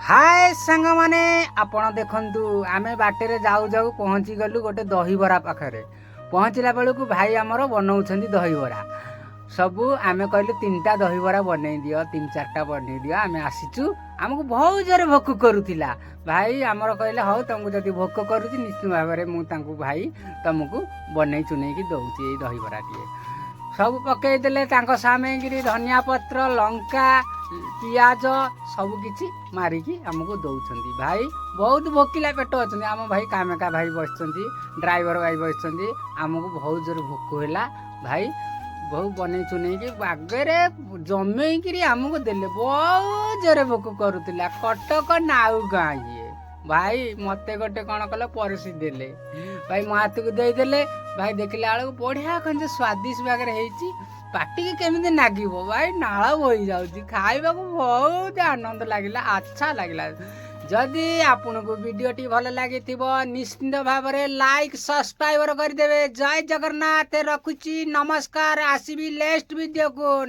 हाय सांग माने आपण देखंतु आमे बाटेरे जाऊ जाऊ पहुँची गलु गोटे दहीबरा पाखरे पहुँचला बेलू भाई आमर बनाऊँ दहीबरा सबू आमे कहलु 3टा दहीबरा बनै दियो 3-4टा बनै दियो आमे आसीचु आमको बहुत जोरे भोक करूथिला भाई आमर कहले हौ तुमको जदि भोक करूची निश्चित भाव में मुझे भाई तुमको बनै चुनै की दउची दहीबरा टे सब पकई देले सामग्री धनिया पत्र लंका पियाज सब किछि मारिकी आमको दौरान भाई बहुत भोकिला पेट अच्छा आम भाई कामेका भाई बस ड्राइवर भाई बस आमको बहुत जोर भोक है भाई बहुत बनै चुनै कि बागरे जमेकरी आमको देले बहुत जोरे भोक करूला कटक नाउ गाँ ये भाई मते गोटे कौन कल परसी देले भाई मो हाथ को देदेले भाई देखला बेलू बढ़िया कौन स्वादिष्ट बागरे होती पाटी के केमिति नागिबो भाई नाଳ बोई जाउची खाइबा को बहुत आनंद लागिला अच्छा लागिला। जदि आपन को वीडियो टी भल लागी निश्चिंत भाव में लाइक सब्सक्राइब कर देवे। जय जगन्नाथ रखुची नमस्कार आसीबी नेक्स्ट वीडियो को।